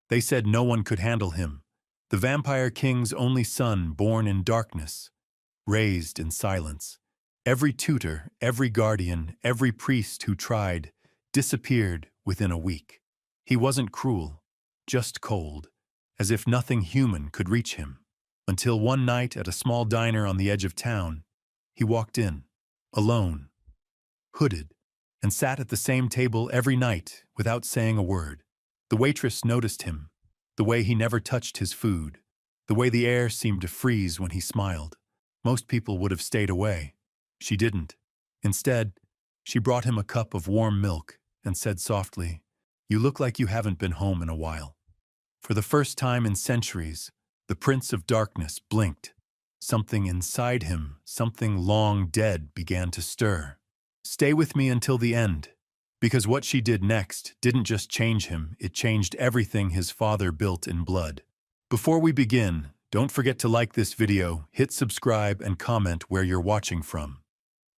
They said no one could handle him. The Vampire King's only son, born in darkness, raised in silence. Every tutor, every guardian, every priest who tried, disappeared within a week. He wasn't cruel, just cold, as if nothing human could reach him. Until one night at a small diner on the edge of town, he walked in, alone, hooded, and sat at the same table every night without saying a word. The waitress noticed him, the way he never touched his food, the way the air seemed to freeze when he smiled. Most people would have stayed away. She didn't. Instead, she brought him a cup of warm milk and said softly, "You look like you haven't been home in a while." For the first time in centuries, the Prince of Darkness blinked. Something inside him, something long dead, began to stir. "Stay with me until the end." Because what she did next didn't just change him, it changed everything his father built in blood. Before we begin, don't forget to like this video, hit subscribe, and comment where you're watching from.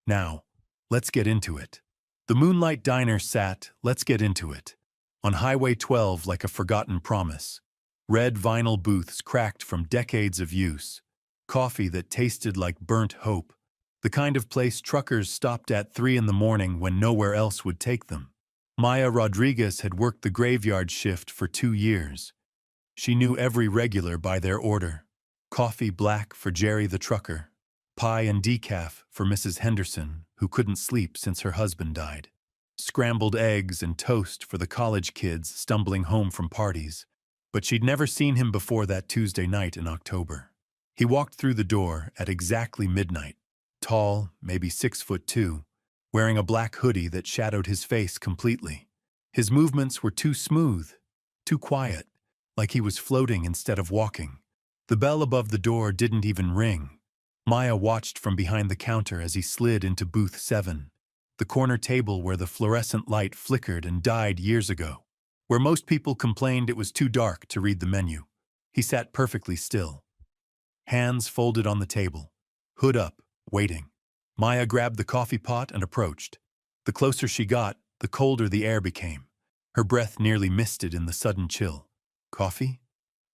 Now, let's get into it. The Moonlight Diner sat, let's get into it, on Highway 12 like a forgotten promise. Red vinyl booths cracked from decades of use. Coffee that tasted like burnt hope. The kind of place truckers stopped at 3 in the morning when nowhere else would take them. Maya Rodriguez had worked the graveyard shift for 2 years. She knew every regular by their order. Coffee black for Jerry the trucker. Pie and decaf for Mrs. Henderson, who couldn't sleep since her husband died. Scrambled eggs and toast for the college kids stumbling home from parties. But she'd never seen him before that Tuesday night in October. He walked through the door at exactly midnight. Tall, maybe 6'2", wearing a black hoodie that shadowed his face completely. His movements were too smooth, too quiet, like he was floating instead of walking. The bell above the door didn't even ring. Maya watched from behind the counter as he slid into booth 7, the corner table where the fluorescent light flickered and died years ago. Where most people complained it was too dark to read the menu. He sat perfectly still. Hands folded on the table, hood up, waiting. Maya grabbed the coffee pot and approached. The closer she got, the colder the air became. Her breath nearly misted in the sudden chill. "Coffee?"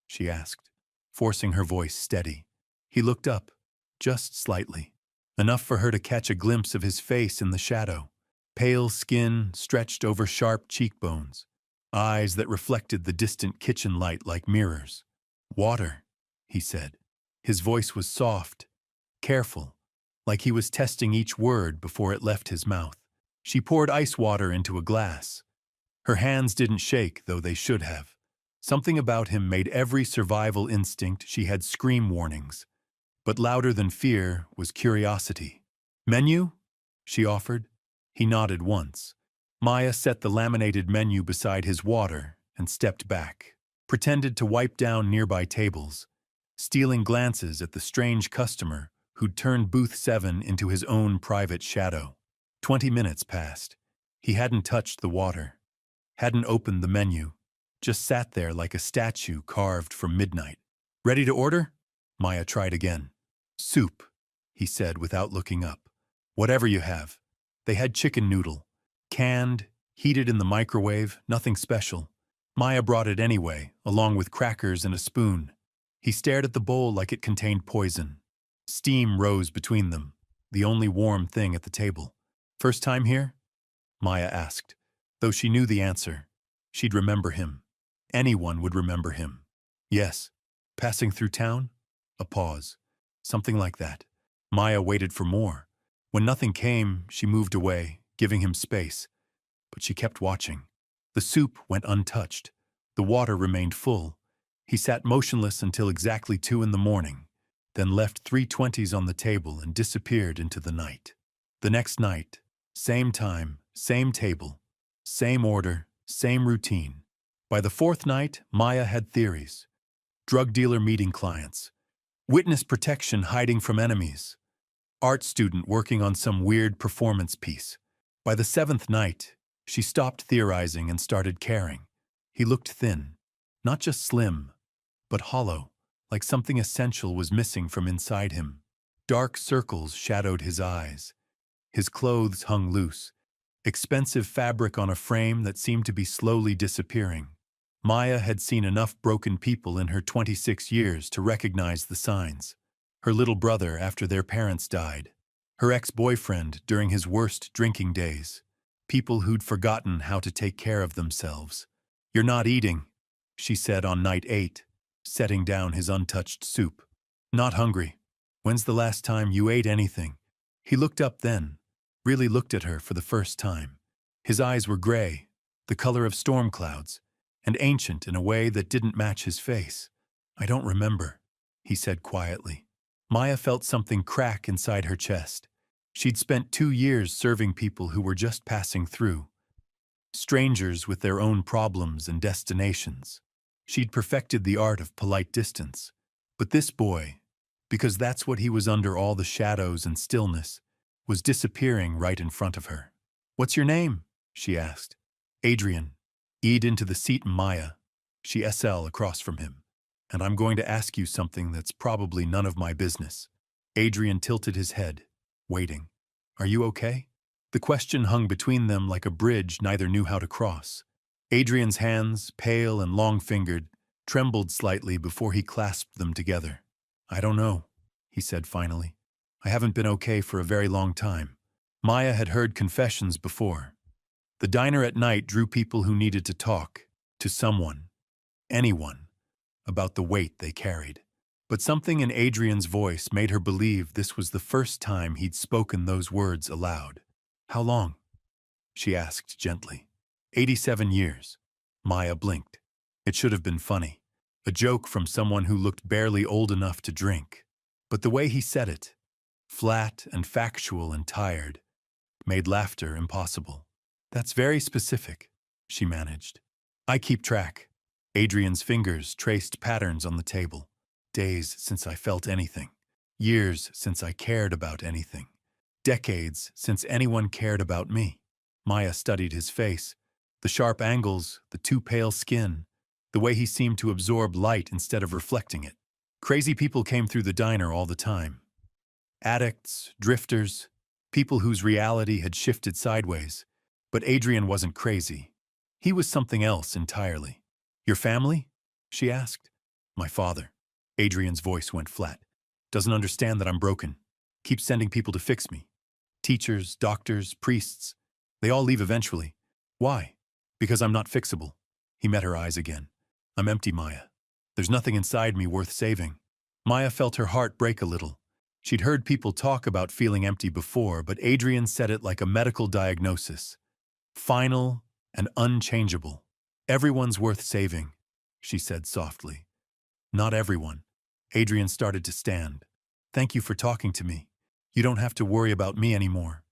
she asked, forcing her voice steady. He looked up, just slightly, enough for her to catch a glimpse of his face in the shadow. Pale skin stretched over sharp cheekbones, eyes that reflected the distant kitchen light like mirrors. "Water," he said. His voice was soft, careful, like he was testing each word before it left his mouth. She poured ice water into a glass. Her hands didn't shake, though they should have. Something about him made every survival instinct she had scream warnings. But louder than fear was curiosity. "Menu?" she offered. He nodded once. Maya set the laminated menu beside his water and stepped back, pretended to wipe down nearby tables, stealing glances at the strange customer who'd turned booth 7 into his own private shadow. 20 minutes passed. He hadn't touched the water, hadn't opened the menu, just sat there like a statue carved from midnight. "Ready to order?" Maya tried again. "Soup," he said without looking up. "Whatever you have." They had chicken noodle. Canned, heated in the microwave, nothing special. Maya brought it anyway, along with crackers and a spoon. He stared at the bowl like it contained poison. Steam rose between them, the only warm thing at the table. "First time here?" Maya asked. Though she knew the answer, she'd remember him. Anyone would remember him. "Yes. Passing through town?" A pause. Something like that. Maya waited for more. When nothing came, she moved away, giving him space. But she kept watching. The soup went untouched. The water remained full. He sat motionless until exactly 2 in the morning, then left 320s on the table and disappeared into the night. The next night, same time, same table, same order, same routine. By the 4th night, Maya had theories. Drug dealer meeting clients. Witness protection hiding from enemies. Art student working on some weird performance piece. By the 7th night, she stopped theorizing and started caring. He looked thin, not just slim, but hollow, like something essential was missing from inside him. Dark circles shadowed his eyes. His clothes hung loose, expensive fabric on a frame that seemed to be slowly disappearing. Maya had seen enough broken people in her 26 years to recognize the signs. Her little brother after their parents died. Her ex-boyfriend during his worst drinking days. People who'd forgotten how to take care of themselves. "You're not eating," she said on night 8, setting down his untouched soup. "Not hungry. When's the last time you ate anything?" He looked up then, really looked at her for the first time. His eyes were gray, the color of storm clouds, and ancient in a way that didn't match his face. "I don't remember," he said quietly. Maya felt something crack inside her chest. She'd spent 2 years serving people who were just passing through. Strangers with their own problems and destinations. She'd perfected the art of polite distance. But this boy, because that's what he was under all the shadows and stillness, was disappearing right in front of her. "What's your name?" she asked. "Adrian." E'd into the seat Maya. She SL across from him. "And I'm going to ask you something that's probably none of my business." Adrian tilted his head, waiting. "Are you okay?" The question hung between them like a bridge neither knew how to cross. Adrian's hands, pale and long-fingered, trembled slightly before he clasped them together. "I don't know," he said finally. "I haven't been okay for a very long time." Maya had heard confessions before. The diner at night drew people who needed to talk, to someone, anyone, about the weight they carried. But something in Adrian's voice made her believe this was the first time he'd spoken those words aloud. "How long?" she asked gently. 87 years. Maya blinked. It should have been funny. A joke from someone who looked barely old enough to drink. But the way he said it, flat and factual and tired, made laughter impossible. "That's very specific," she managed. "I keep track." Adrian's fingers traced patterns on the table. "Days since I felt anything. Years since I cared about anything. Decades since anyone cared about me." Maya studied his face. The sharp angles, the too pale skin, the way he seemed to absorb light instead of reflecting it. Crazy people came through the diner all the time. Addicts, drifters, people whose reality had shifted sideways. But Adrian wasn't crazy. He was something else entirely. "Your family?" she asked. "My father." Adrian's voice went flat. "Doesn't understand that I'm broken. Keeps sending people to fix me. Teachers, doctors, priests. They all leave eventually. Why? Because I'm not fixable." He met her eyes again. "I'm empty, Maya. There's nothing inside me worth saving." Maya felt her heart break a little. She'd heard people talk about feeling empty before, but Adrian said it like a medical diagnosis. Final and unchangeable. "Everyone's worth saving," she said softly. "Not everyone." Adrian started to stand. "Thank you for talking to me. You don't have to worry about me anymore."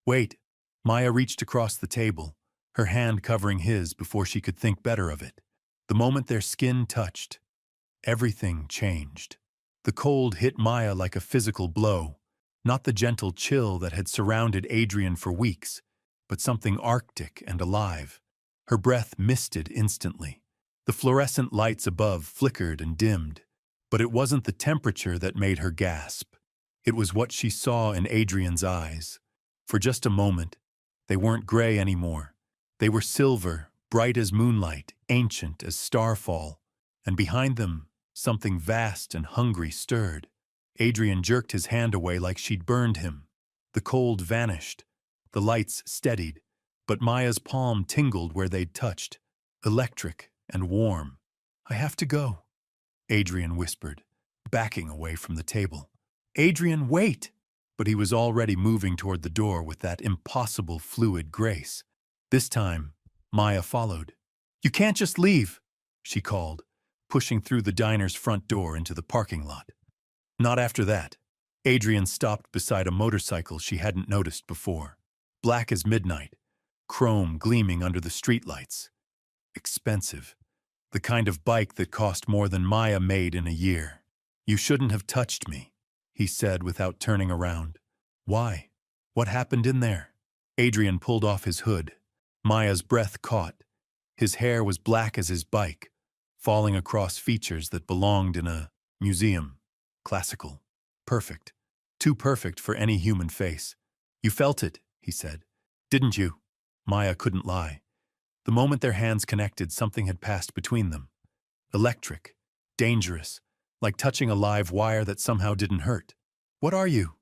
"Wait." Maya reached across the table, her hand covering his before she could think better of it. The moment their skin touched, everything changed. The cold hit Maya like a physical blow, not the gentle chill that had surrounded Adrian for weeks, but something arctic and alive. Her breath misted instantly. The fluorescent lights above flickered and dimmed, but it wasn't the temperature that made her gasp. It was what she saw in Adrian's eyes. For just a moment, they weren't gray anymore. They were silver, bright as moonlight, ancient as starfall, and behind them, something vast and hungry stirred. Adrian jerked his hand away like she'd burned him. The cold vanished. The lights steadied, but Maya's palm tingled where they'd touched, electric and warm. "I have to go," Adrian whispered, backing away from the table. "Adrian, wait!" But he was already moving toward the door with that impossible fluid grace. This time, Maya followed. "You can't just leave," she called, pushing through the diner's front door into the parking lot. Not after that. Adrian stopped beside a motorcycle she hadn't noticed before. Black as midnight, chrome gleaming under the streetlights. Expensive. The kind of bike that cost more than Maya made in a year. "You shouldn't have touched me," he said without turning around. "Why? What happened in there?" Adrian pulled off his hood. Maya's breath caught. His hair was black as his bike, falling across features that belonged in a museum. Classical. Perfect. Too perfect for any human face. "You felt it," he said. "Didn't you?" Maya couldn't lie. The moment their hands connected, something had passed between them. Electric, dangerous, like touching a live wire that somehow didn't hurt. "What are you?"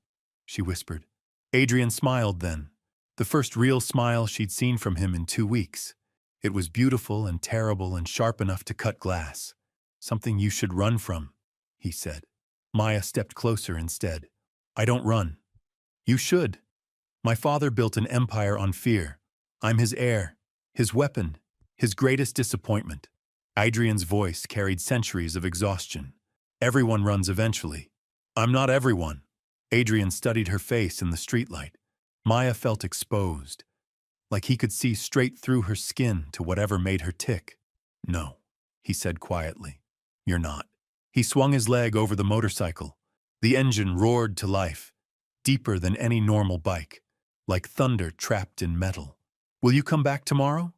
she whispered. Adrian smiled then, the first real smile she'd seen from him in 2 weeks. It was beautiful and terrible and sharp enough to cut glass. "Something you should run from," he said. Maya stepped closer instead. "I don't run." "You should. My father built an empire on fear. I'm his heir, his weapon, his greatest disappointment." Adrian's voice carried centuries of exhaustion. "Everyone runs eventually." "I'm not everyone." Adrian studied her face in the streetlight. Maya felt exposed, like he could see straight through her skin to whatever made her tick. "No," he said quietly. "You're not." He swung his leg over the motorcycle. The engine roared to life, deeper than any normal bike, like thunder trapped in metal. "Will you come back tomorrow?"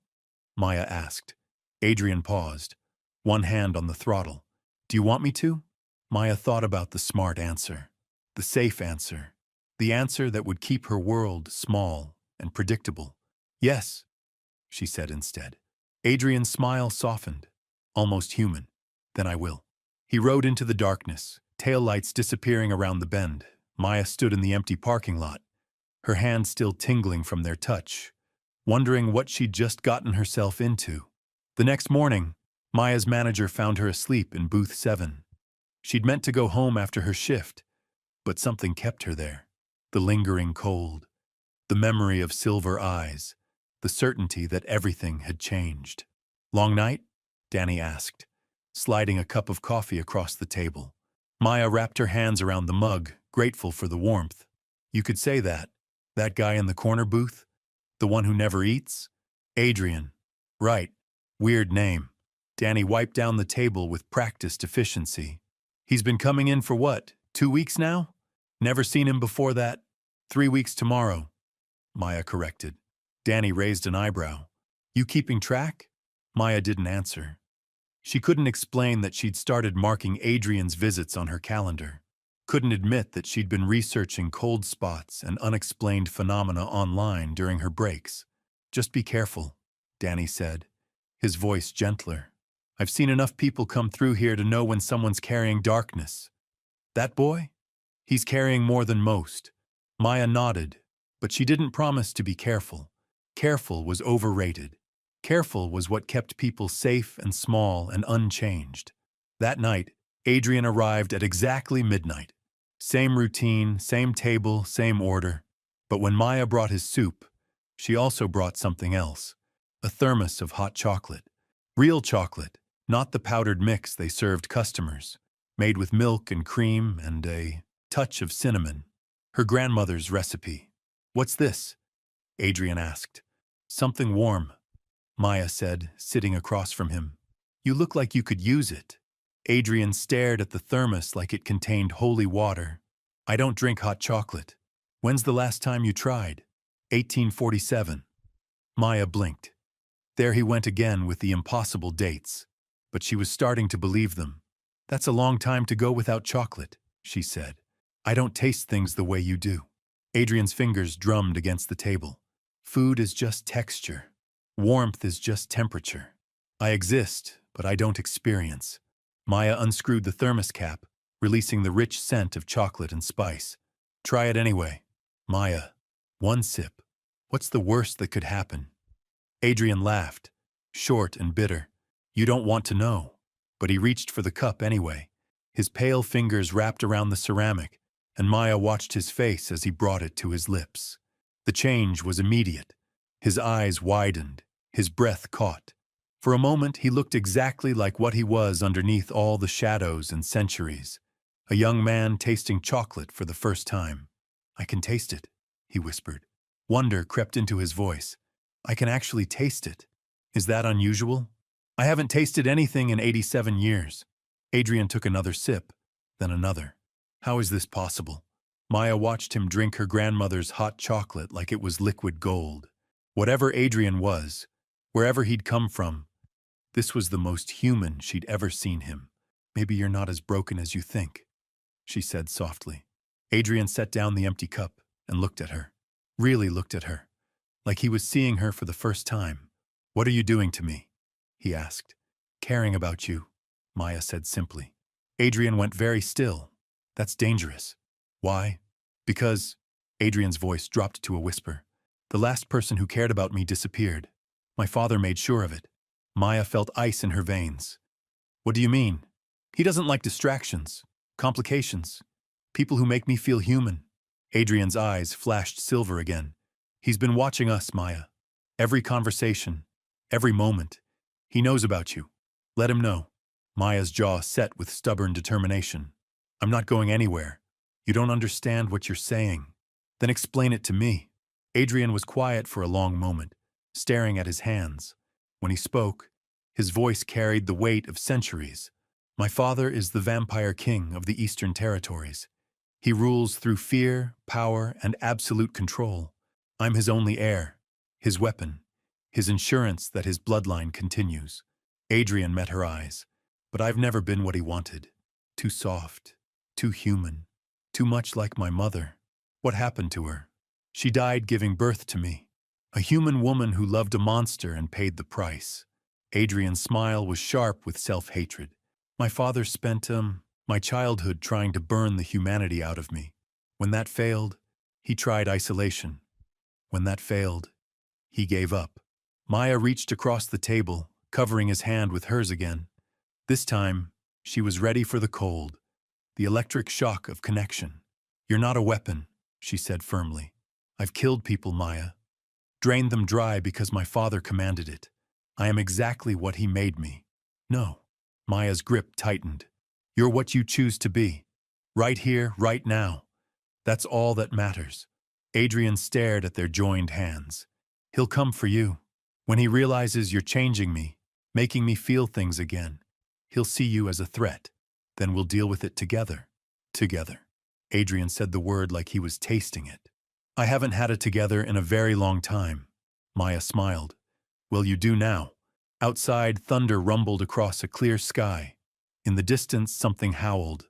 Maya asked. Adrian paused, one hand on the throttle. "Do you want me to?" Maya thought about the smart answer, the safe answer, the answer that would keep her world small and predictable. "Yes," she said instead. Adrian's smile softened, almost human. "Then I will." He rode into the darkness, taillights disappearing around the bend. Maya stood in the empty parking lot, her hands still tingling from their touch, wondering what she'd just gotten herself into. The next morning, Maya's manager found her asleep in booth 7. She'd meant to go home after her shift, but something kept her there. The lingering cold, the memory of silver eyes, the certainty that everything had changed. "Long night?" Danny asked, sliding a cup of coffee across the table. Maya wrapped her hands around the mug, grateful for the warmth. "You could say that. That guy in the corner booth? The one who never eats?" "Adrian." "Right. Weird name." Danny wiped down the table with practiced efficiency. "He's been coming in for what, 2 weeks now? Never seen him before that." 3 weeks tomorrow," Maya corrected. Danny raised an eyebrow. "You keeping track?" Maya didn't answer. She couldn't explain that she'd started marking Adrian's visits on her calendar. Couldn't admit that she'd been researching cold spots and unexplained phenomena online during her breaks. "Just be careful," Danny said, his voice gentler. "I've seen enough people come through here to know when someone's carrying darkness." "That boy? He's carrying more than most." Maya nodded, but she didn't promise to be careful. Careful was overrated. Careful was what kept people safe and small and unchanged. That night, Adrian arrived at exactly midnight. Same routine, same table, same order. But when Maya brought his soup, she also brought something else. A thermos of hot chocolate. Real chocolate, not the powdered mix they served customers. Made with milk and cream and a touch of cinnamon. Her grandmother's recipe. "What's this?" Adrian asked. "Something warm," Maya said, sitting across from him. "You look like you could use it." Adrian stared at the thermos like it contained holy water. "I don't drink hot chocolate." "When's the last time you tried?" 1847. Maya blinked. There he went again with the impossible dates. But she was starting to believe them. "That's a long time to go without chocolate," she said. "I don't taste things the way you do." Adrian's fingers drummed against the table. "Food is just texture. Warmth is just temperature. I exist, but I don't experience." Maya unscrewed the thermos cap, releasing the rich scent of chocolate and spice. "Try it anyway." "Maya, one sip. What's the worst that could happen?" Adrian laughed, short and bitter. "You don't want to know." But he reached for the cup anyway. His pale fingers wrapped around the ceramic, and Maya watched his face as he brought it to his lips. The change was immediate. His eyes widened, his breath caught. For a moment, he looked exactly like what he was underneath all the shadows and centuries. A young man tasting chocolate for the first time. "I can taste it," he whispered. Wonder crept into his voice. "I can actually taste it. Is that unusual?" "I haven't tasted anything in 87 years. Adrian took another sip, then another. "How is this possible?" Maya watched him drink her grandmother's hot chocolate like it was liquid gold. Whatever Adrian was, wherever he'd come from, this was the most human she'd ever seen him. "Maybe you're not as broken as you think," she said softly. Adrian set down the empty cup and looked at her. Really looked at her, like he was seeing her for the first time. What are you doing to me? He asked. Caring about you, Maya said simply. Adrian went very still. That's dangerous. Why? Because, Adrian's voice dropped to a whisper, the last person who cared about me disappeared. My father made sure of it. Maya felt ice in her veins. What do you mean? He doesn't like distractions, complications, people who make me feel human. Adrian's eyes flashed silver again. He's been watching us, Maya. Every conversation, every moment. He knows about you. Let him know. Maya's jaw set with stubborn determination. I'm not going anywhere. You don't understand what you're saying. Then explain it to me. Adrian was quiet for a long moment, staring at his hands. When he spoke, his voice carried the weight of centuries. My father is the vampire king of the Eastern Territories. He rules through fear, power, and absolute control. I'm his only heir, his weapon, his insurance that his bloodline continues. Adrian met her eyes. But I've never been what he wanted. Too soft, too human, too much like my mother. What happened to her? She died giving birth to me. A human woman who loved a monster and paid the price. Adrian's smile was sharp with self-hatred. My father spent my childhood trying to burn the humanity out of me. When that failed, he tried isolation. When that failed, he gave up. Maya reached across the table, covering his hand with hers again. This time, she was ready for the cold, the electric shock of connection. You're not a weapon, she said firmly. I've killed people, Maya. Drained them dry because my father commanded it. I am exactly what he made me. No. Maya's grip tightened. You're what you choose to be. Right here, right now. That's all that matters. Adrian stared at their joined hands. He'll come for you. When he realizes you're changing me, making me feel things again, he'll see you as a threat. Then we'll deal with it together. Together. Adrian said the word like he was tasting it. I haven't had it together in a very long time. Maya smiled. Well, you do now. Outside, thunder rumbled across a clear sky. In the distance, something howled.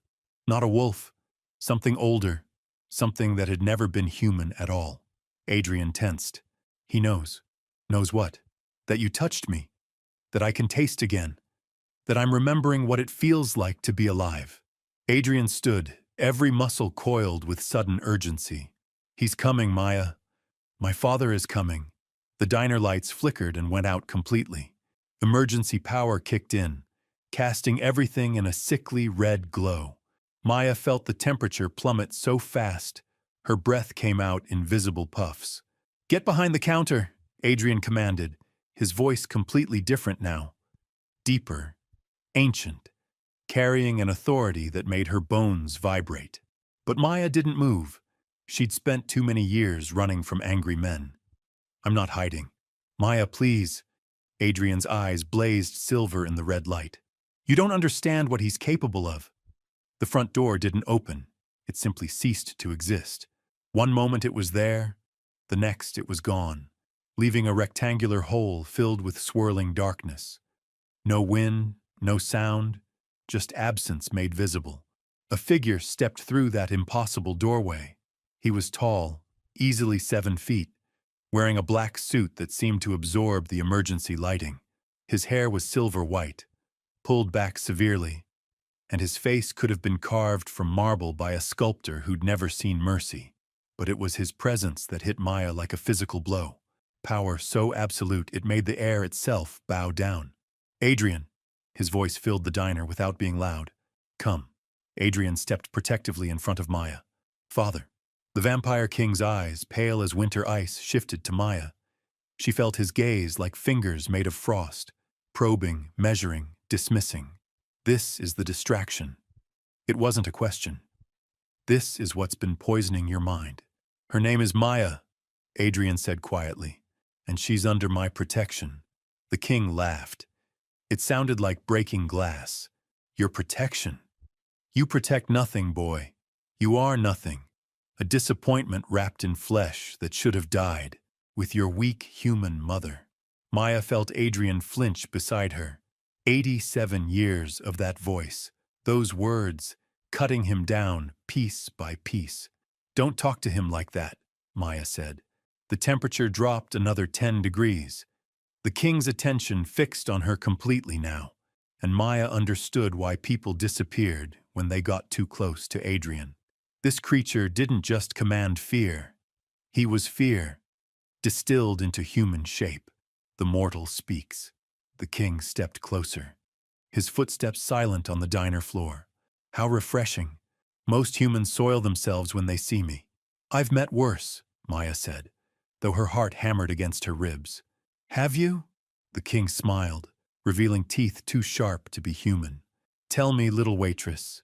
Not a wolf. Something older. Something that had never been human at all. Adrian tensed. He knows. Knows what? That you touched me. That I can taste again. That I'm remembering what it feels like to be alive. Adrian stood, every muscle coiled with sudden urgency. He's coming, Maya. My father is coming. The diner lights flickered and went out completely. Emergency power kicked in, casting everything in a sickly red glow. Maya felt the temperature plummet so fast, her breath came out in visible puffs. Get behind the counter, Adrian commanded, his voice completely different now. Deeper, ancient, carrying an authority that made her bones vibrate. But Maya didn't move. She'd spent too many years running from angry men. I'm not hiding. Maya, please. Adrian's eyes blazed silver in the red light. You don't understand what he's capable of. The front door didn't open. It simply ceased to exist. One moment it was there, the next it was gone, leaving a rectangular hole filled with swirling darkness. No wind, no sound, just absence made visible. A figure stepped through that impossible doorway. He was tall, easily 7 feet, wearing a black suit that seemed to absorb the emergency lighting. His hair was silver white, pulled back severely, and his face could have been carved from marble by a sculptor who'd never seen mercy. But it was his presence that hit Maya like a physical blow. Power so absolute it made the air itself bow down. Adrian, his voice filled the diner without being loud. Come. Adrian stepped protectively in front of Maya. Father. The vampire king's eyes, pale as winter ice, shifted to Maya. She felt his gaze like fingers made of frost, probing, measuring, dismissing. This is the distraction. It wasn't a question. This is what's been poisoning your mind. Her name is Maya, Adrian said quietly, and she's under my protection. The king laughed. It sounded like breaking glass. Your protection? You protect nothing, boy. You are nothing. A disappointment wrapped in flesh that should have died, with your weak human mother. Maya felt Adrian flinch beside her. 87 years of that voice, those words, cutting him down piece by piece. Don't talk to him like that, Maya said. The temperature dropped another 10 degrees. The king's attention fixed on her completely now, and Maya understood why people disappeared when they got too close to Adrian. This creature didn't just command fear. He was fear, distilled into human shape. The mortal speaks. The king stepped closer, his footsteps silent on the diner floor. How refreshing. Most humans soil themselves when they see me. I've met worse, Maya said, though her heart hammered against her ribs. Have you? The king smiled, revealing teeth too sharp to be human. Tell me, little waitress,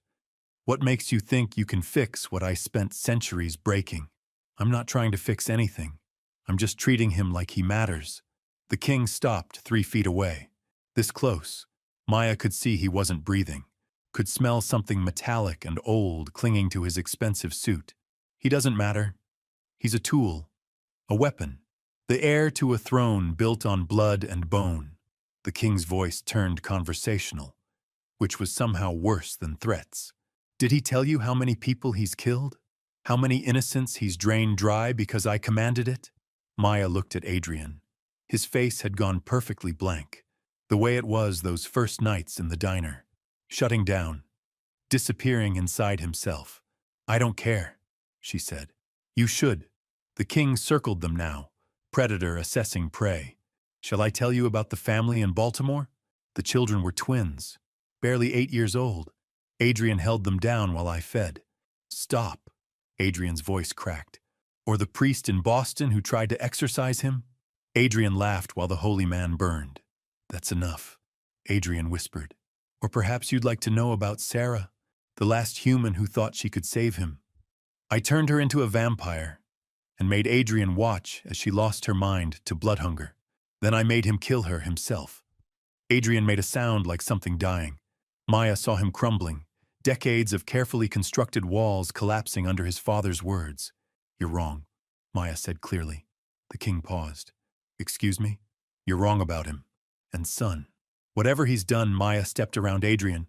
what makes you think you can fix what I spent centuries breaking? I'm not trying to fix anything. I'm just treating him like he matters. The king stopped 3 feet away. This close, Maya could see he wasn't breathing, could smell something metallic and old clinging to his expensive suit. He doesn't matter. He's a tool, a weapon, the heir to a throne built on blood and bone. The king's voice turned conversational, which was somehow worse than threats. Did he tell you how many people he's killed? How many innocents he's drained dry because I commanded it? Maya looked at Adrian. His face had gone perfectly blank, the way it was those first nights in the diner, shutting down, disappearing inside himself. I don't care, she said. You should. The king circled them now, predator assessing prey. Shall I tell you about the family in Baltimore? The children were twins, barely 8 years old. Adrian held them down while I fed. Stop, Adrian's voice cracked. Or the priest in Boston who tried to exorcise him? Adrian laughed while the holy man burned. That's enough, Adrian whispered. Or perhaps you'd like to know about Sarah, the last human who thought she could save him. I turned her into a vampire and made Adrian watch as she lost her mind to blood hunger. Then I made him kill her himself. Adrian made a sound like something dying. Maya saw him crumbling, decades of carefully constructed walls collapsing under his father's words. You're wrong, Maya said clearly. The king paused. Excuse me? You're wrong about him. And son. Whatever he's done, Maya stepped around Adrian,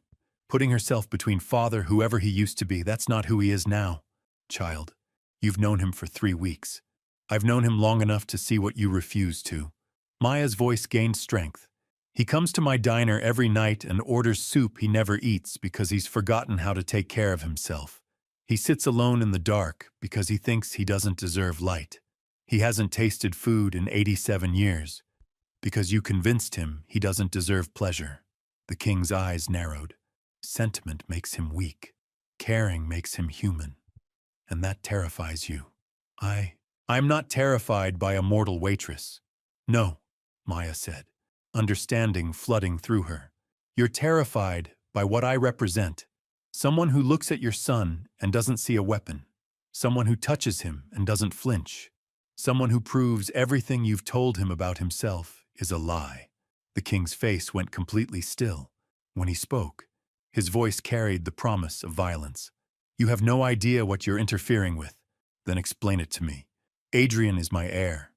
putting herself between father, whoever he used to be. That's not who he is now. Child, you've known him for 3 weeks. I've known him long enough to see what you refuse to. Maya's voice gained strength. He comes to my diner every night and orders soup he never eats because he's forgotten how to take care of himself. He sits alone in the dark because he thinks he doesn't deserve light. He hasn't tasted food in 87 years because you convinced him he doesn't deserve pleasure. The king's eyes narrowed. Sentiment makes him weak. Caring makes him human. And that terrifies you. I'm not terrified by a mortal waitress. No, Maya said, understanding flooding through her. You're terrified by what I represent. Someone who looks at your son and doesn't see a weapon. Someone who touches him and doesn't flinch. Someone who proves everything you've told him about himself is a lie. The king's face went completely still. When he spoke, his voice carried the promise of violence. You have no idea what you're interfering with. Then explain it to me. Adrian is my heir,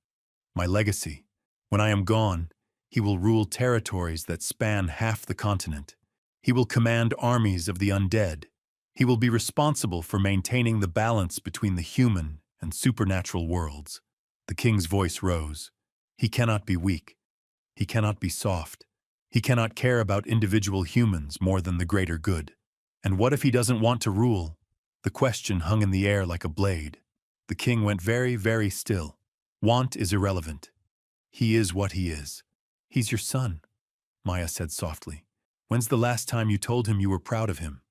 my legacy. When I am gone, he will rule territories that span half the continent. He will command armies of the undead. He will be responsible for maintaining the balance between the human and supernatural worlds. The king's voice rose. He cannot be weak. He cannot be soft. He cannot care about individual humans more than the greater good. And what if he doesn't want to rule? The question hung in the air like a blade. The king went very, very still. Want is irrelevant. He is what he is. He's your son, Maya said softly. When's the last time you told him you were proud of him?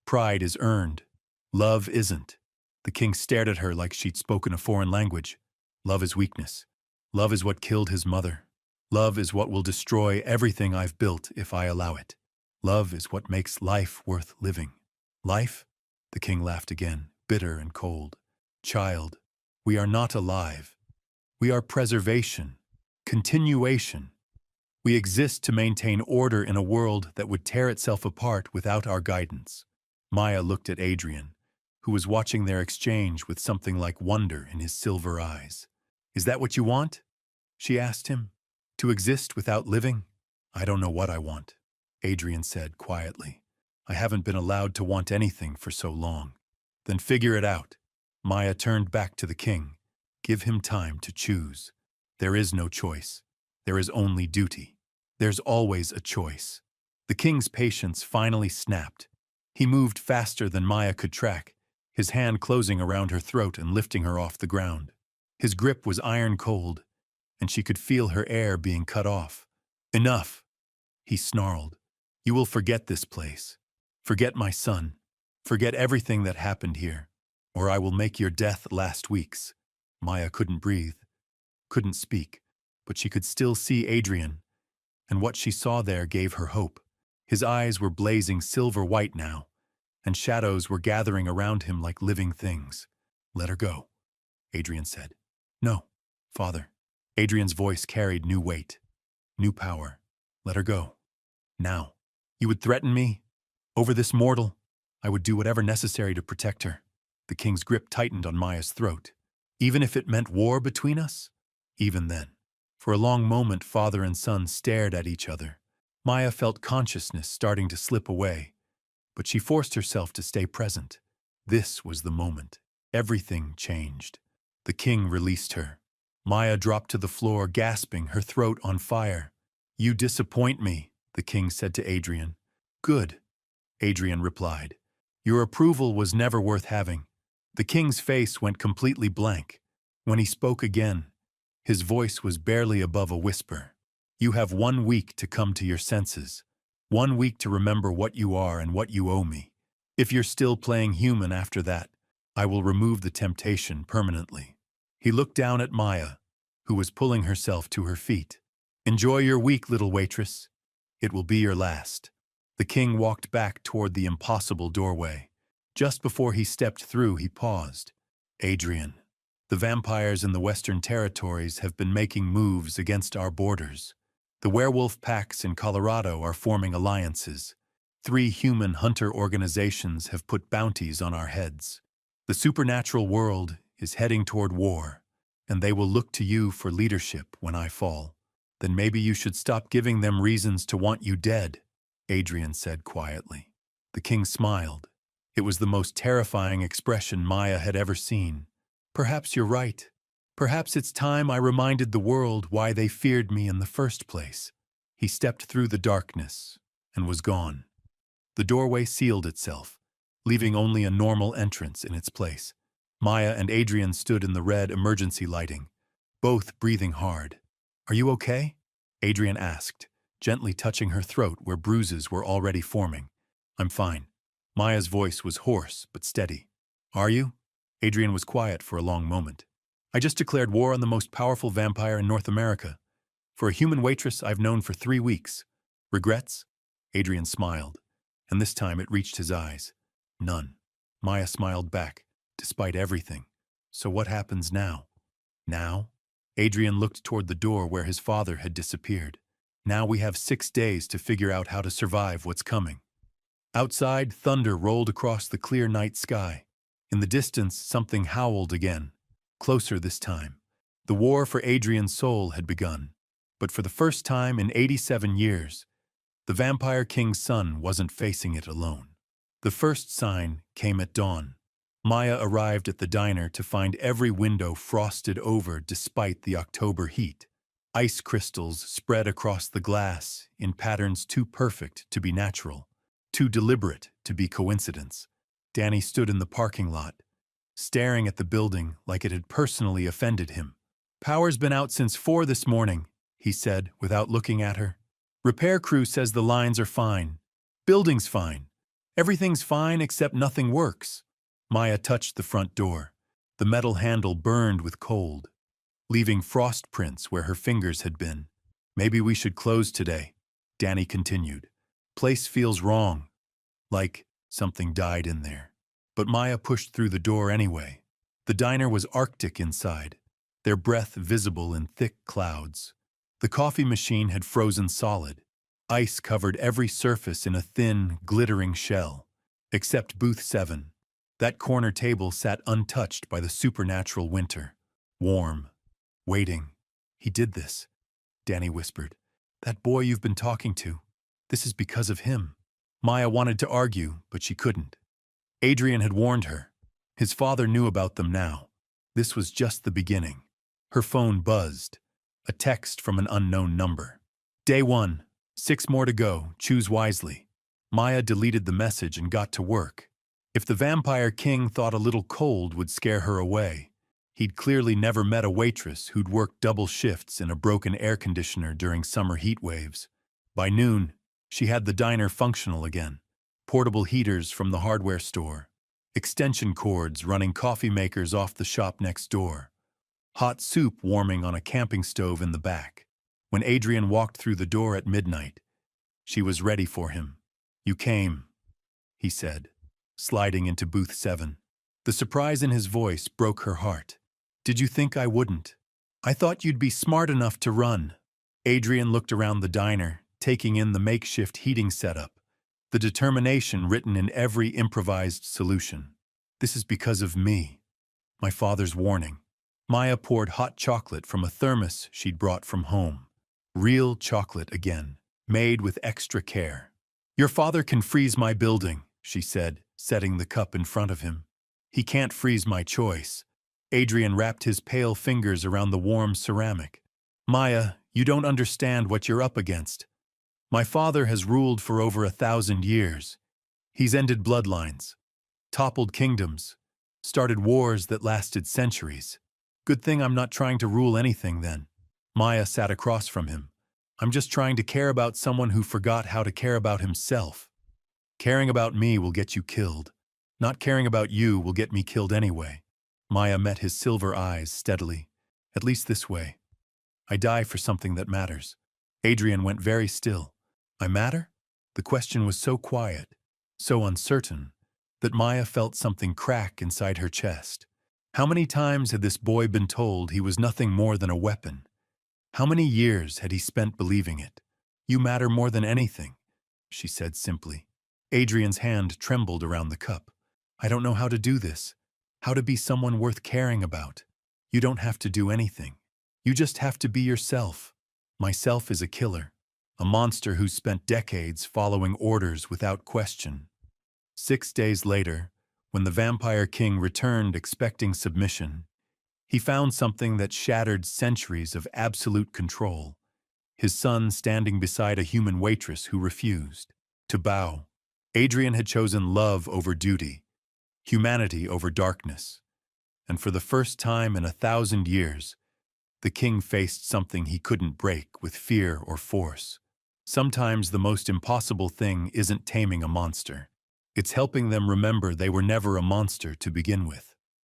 Pride is earned. Love isn't. The king stared at her like she'd spoken a foreign language. Love is weakness. Love is what killed his mother. Love is what will destroy everything I've built if I allow it. Love is what makes life worth living. Life? The king laughed again, bitter and cold. Child, we are not alive. We are preservation, continuation. We exist to maintain order in a world that would tear itself apart without our guidance. Maya looked at Adrian, who was watching their exchange with something like wonder in his silver eyes. Is that what you want? She asked him. To exist without living? I don't know what I want, Adrian said quietly. I haven't been allowed to want anything for so long. Then figure it out. Maya turned back to the king. Give him time to choose. There is no choice. There is only duty. There's always a choice. The king's patience finally snapped. He moved faster than Maya could track, his hand closing around her throat and lifting her off the ground. His grip was iron cold, and she could feel her air being cut off. Enough, he snarled. You will forget this place. Forget my son. Forget everything that happened here, or I will make your death last week's. Maya couldn't breathe, couldn't speak, but she could still see Adrian, and what she saw there gave her hope. His eyes were blazing silver white now, and shadows were gathering around him like living things. Let her go, Adrian said. No, father. Adrian's voice carried new weight, new power. Let her go. Now. You would threaten me? Over this mortal? I would do whatever necessary to protect her. The king's grip tightened on Maya's throat. Even if it meant war between us? Even then. For a long moment, father and son stared at each other. Maya felt consciousness starting to slip away, but she forced herself to stay present. This was the moment. Everything changed. The king released her. Maya dropped to the floor, gasping, her throat on fire. You disappoint me, the king said to Adrian. Good, Adrian replied. Your approval was never worth having. The king's face went completely blank. When he spoke again, his voice was barely above a whisper. You have 1 week to come to your senses. 1 week to remember what you are and what you owe me. If you're still playing human after that, I will remove the temptation permanently. He looked down at Maya, who was pulling herself to her feet. Enjoy your week, little waitress. It will be your last. The king walked back toward the impossible doorway. Just before he stepped through, he paused. Adrian, the vampires in the Western Territories have been making moves against our borders. The werewolf packs in Colorado are forming alliances. 3 human hunter organizations have put bounties on our heads. The supernatural world is heading toward war, and they will look to you for leadership when I fall. Then maybe you should stop giving them reasons to want you dead, Adrian said quietly. The king smiled. It was the most terrifying expression Maya had ever seen. Perhaps you're right. Perhaps it's time I reminded the world why they feared me in the first place. He stepped through the darkness and was gone. The doorway sealed itself, leaving only a normal entrance in its place. Maya and Adrian stood in the red emergency lighting, both breathing hard. Are you okay? Adrian asked, gently touching her throat where bruises were already forming. I'm fine. Maya's voice was hoarse but steady. Are you? Adrian was quiet for a long moment. I just declared war on the most powerful vampire in North America. For a human waitress I've known for 3 weeks. Regrets? Adrian smiled, and this time it reached his eyes. None. Maya smiled back, despite everything. So what happens now? Now? Adrian looked toward the door where his father had disappeared. Now we have 6 days to figure out how to survive what's coming. Outside, thunder rolled across the clear night sky. In the distance, something howled again. Closer this time. The war for Adrian's soul had begun. But for the first time in 87 years, the Vampire King's son wasn't facing it alone. The first sign came at dawn. Maya arrived at the diner to find every window frosted over despite the October heat. Ice crystals spread across the glass in patterns too perfect to be natural, too deliberate to be coincidence. Danny stood in the parking lot, staring at the building like it had personally offended him. Power's been out since 4 this morning, he said without looking at her. Repair crew says the lines are fine. Building's fine. Everything's fine except nothing works. Maya touched the front door. The metal handle burned with cold, leaving frost prints where her fingers had been. Maybe we should close today, Danny continued. Place feels wrong, like something died in there. But Maya pushed through the door anyway. The diner was arctic inside, their breath visible in thick clouds. The coffee machine had frozen solid. Ice covered every surface in a thin, glittering shell, except booth 7. That corner table sat untouched by the supernatural winter. Warm. Waiting. He did this, Danny whispered. That boy you've been talking to. This is because of him. Maya wanted to argue, but she couldn't. Adrian had warned her. His father knew about them now. This was just the beginning. Her phone buzzed. A text from an unknown number. Day 1. 6 more to go. Choose wisely. Maya deleted the message and got to work. If the vampire king thought a little cold would scare her away, he'd clearly never met a waitress who'd worked double shifts in a broken air conditioner during summer heat waves. By noon, she had the diner functional again. Portable heaters from the hardware store. Extension cords running coffee makers off the shop next door. Hot soup warming on a camping stove in the back. When Adrian walked through the door at midnight, she was ready for him. "You came," he said, sliding into booth 7. The surprise in his voice broke her heart. "Did you think I wouldn't? I thought you'd be smart enough to run." Adrian looked around the diner, taking in the makeshift heating setup, the determination written in every improvised solution. "This is because of me." My father's warning. Maya poured hot chocolate from a thermos she'd brought from home. Real chocolate again, made with extra care. "Your father can freeze my building," she said, setting the cup in front of him. "He can't freeze my choice." Adrian wrapped his pale fingers around the warm ceramic. "Maya, you don't understand what you're up against. My father has ruled for over 1,000 years. He's ended bloodlines, toppled kingdoms, started wars that lasted centuries. Good thing I'm not trying to rule anything then." Maya sat across from him. "I'm just trying to care about someone who forgot how to care about himself. Caring about me will get you killed. Not caring about you will get me killed anyway." Maya met his silver eyes steadily. "At least this way. I die for something that matters." Adrian went very still. "I matter?" The question was so quiet, so uncertain, that Maya felt something crack inside her chest. How many times had this boy been told he was nothing more than a weapon? How many years had he spent believing it? "You matter more than anything," she said simply. Adrian's hand trembled around the cup. "I don't know how to do this. How to be someone worth caring about. You don't have to do anything. You just have to be yourself." Myself is a killer, a monster who's spent decades following orders without question. 6 days later, when the vampire king returned expecting submission, he found something that shattered centuries of absolute control. His son standing beside a human waitress who refused to bow. Adrian had chosen love over duty, humanity over darkness. And for the first time in 1,000 years, the king faced something he couldn't break with fear or force. Sometimes the most impossible thing isn't taming a monster. It's helping them remember they were never a monster to begin with.